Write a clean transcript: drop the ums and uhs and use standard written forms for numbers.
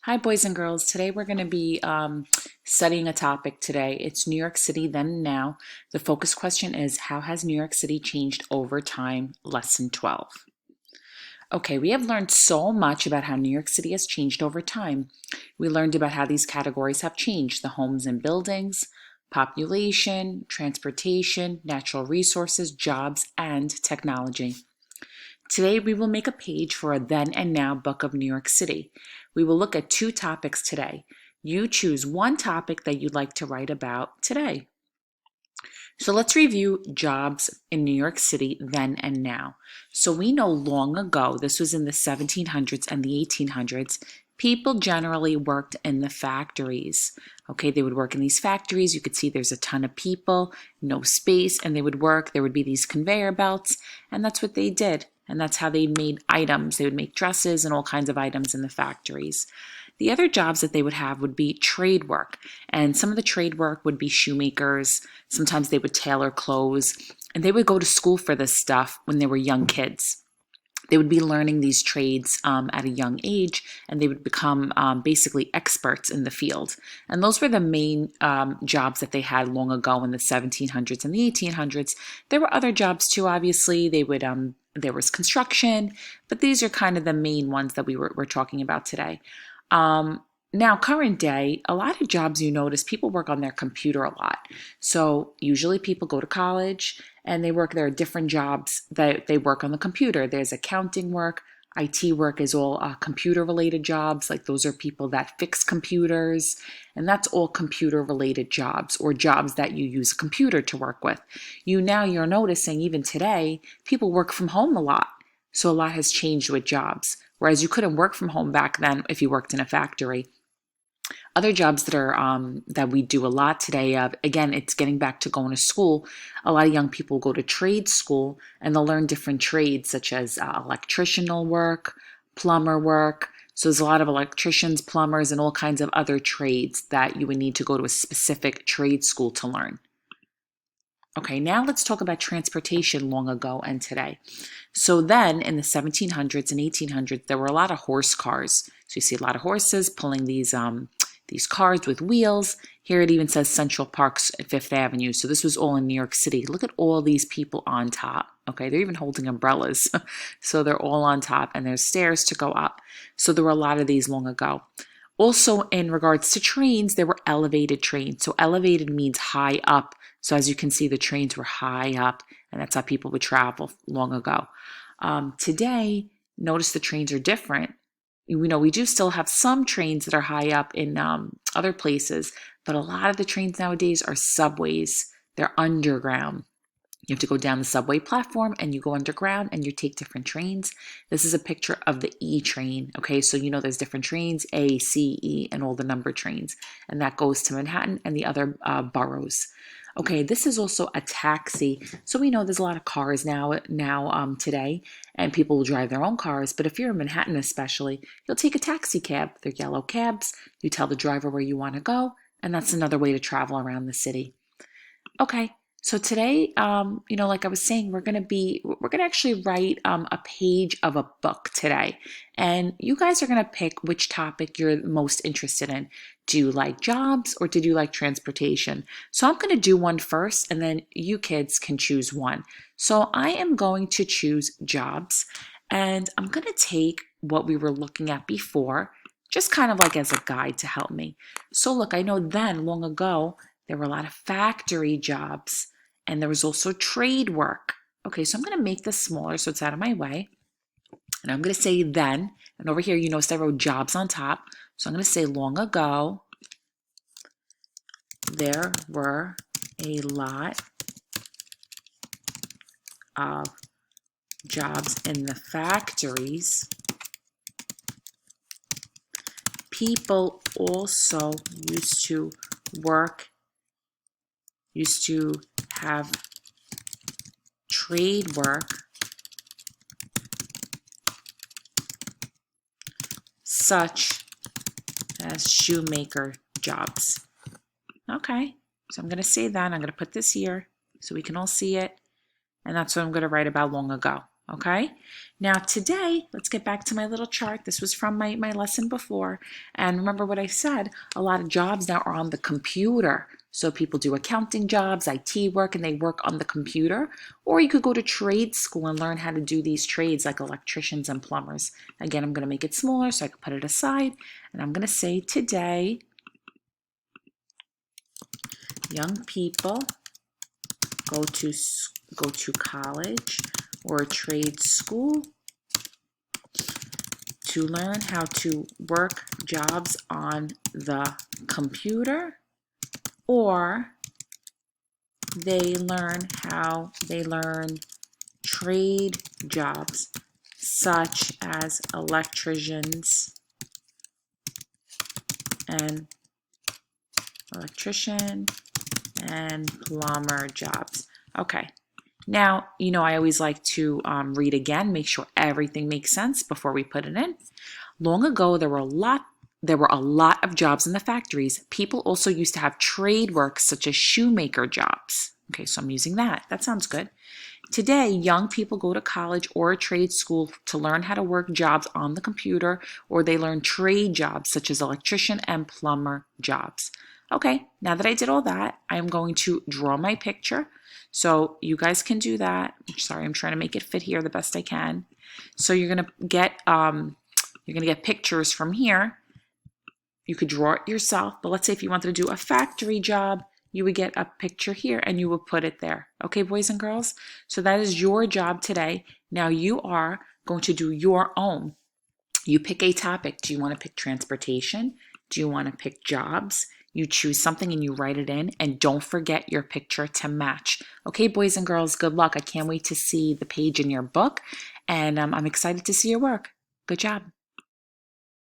Hi, boys and girls. Today we're going to be studying a topic today. It's New York City then and now. The focus question is, how has New York City changed over time? Lesson 12. Okay, we have learned so much about how New York City has changed over time. We learned about how these categories have changed: the homes and buildings, population, transportation, natural resources, jobs, and technology. Today, we will make a page for a Then and Now book of New York City. We will look at two topics today. You choose one topic that you'd like to write about today. So let's review jobs in New York City then and now. So we know long ago, this was in the 1700s and the 1800s, people generally worked in the factories. Okay, they would work in these factories. You could see there's a ton of people, no space, and they would work. There would be these conveyor belts, and that's what they did. And that's how they made items. They would make dresses and all kinds of items in the factories. The other jobs that they would have would be trade work. And some of the trade work would be shoemakers. Sometimes they would tailor clothes. And they would go to school for this stuff when they were young kids. They would be learning these trades at a young age, and they would become basically experts in the field. And those were the main jobs that they had long ago in the 1700s and the 1800s. There were other jobs too, obviously. There was construction, but these are kind of the main ones that we're talking about today. Now, current day, a lot of jobs you notice people work on their computer a lot. So usually people go to college and there are different jobs that they work on the computer. There's accounting work, IT work is all computer related jobs. Like those are people that fix computers, and that's all computer related jobs or jobs that you use a computer to work with. You're noticing even today, people work from home a lot. So a lot has changed with jobs. Whereas you couldn't work from home back then if you worked in a factory. Other jobs that we do a lot today, again, it's getting back to going to school. A lot of young people go to trade school and they'll learn different trades such as electricianal work, plumber work. So there's a lot of electricians, plumbers, and all kinds of other trades that you would need to go to a specific trade school to learn. Okay, now let's talk about transportation long ago and today. So then in the 1700s and 1800s, there were a lot of horse cars. So you see a lot of horses pulling these cars with wheels. Here it even says Central Park's at Fifth Avenue. So this was all in New York City. Look at all these people on top. Okay, they're even holding umbrellas. So they're all on top and there's stairs to go up. So there were a lot of these long ago. Also, in regards to trains, there were elevated trains. So elevated means high up. So as you can see, the trains were high up, and that's how people would travel long ago. Today, notice the trains are different. We do still have some trains that are high up in other places, but a lot of the trains nowadays are subways. They're underground. You have to go down the subway platform and you go underground and you take different trains. This is a picture of the E train. Okay, so there's different trains, A, C, E, and all the number trains. And that goes to Manhattan and the other boroughs. Okay, this is also a taxi. So we know there's a lot of cars now today, and people will drive their own cars. But if you're in Manhattan especially, you'll take a taxi cab. They're yellow cabs. You tell the driver where you want to go, and that's another way to travel around the city. Okay, so today, like I was saying, we're gonna actually write a page of a book today, and you guys are gonna pick which topic you're most interested in. Do you like jobs or did you like transportation? So I'm gonna do one first, and then you kids can choose one. So I am going to choose jobs, and I'm gonna take what we were looking at before, just kind of like as a guide to help me. So look, I know then long ago there were a lot of factory jobs and there was also trade work. Okay, so I'm going to make this smaller so it's out of my way. And I'm going to say then, and over here, you notice I wrote jobs on top. So I'm going to say long ago, there were a lot of jobs in the factories. People also work, used to have trade work such as shoemaker jobs. Okay, so I'm going to say that. I'm going to put this here so we can all see it. And that's what I'm going to write about long ago. Okay, now today, let's get back to my little chart. This was from my lesson before. And remember what I said, a lot of jobs now are on the computer. So people do accounting jobs, IT work, and they work on the computer. Or you could go to trade school and learn how to do these trades like electricians and plumbers. Again, I'm going to make it smaller so I can put it aside. And I'm going to say today, young people go to college or trade school to learn how to work jobs on the computer, or they learn trade jobs such as electrician and plumber jobs. Okay. Now, I always like to read again, make sure everything makes sense before we put it in. Long ago, there were a lot of jobs in the factories. People also used to have trade work such as shoemaker jobs. Okay, so I'm using that. That sounds good. Today, young people go to college or a trade school to learn how to work jobs on the computer, or they learn trade jobs such as electrician and plumber jobs. Okay, now that I did all that, I'm going to draw my picture. So you guys can do that. Sorry, I'm trying to make it fit here the best I can. So you're gonna get pictures from here. You could draw it yourself, but let's say if you wanted to do a factory job, you would get a picture here and you would put it there. Okay, boys and girls? So that is your job today. Now you are going to do your own. You pick a topic. Do you want to pick transportation? Do you want to pick jobs? You choose something and you write it in, and don't forget your picture to match. Okay, boys and girls, good luck. I can't wait to see the page in your book, and I'm excited to see your work. Good job.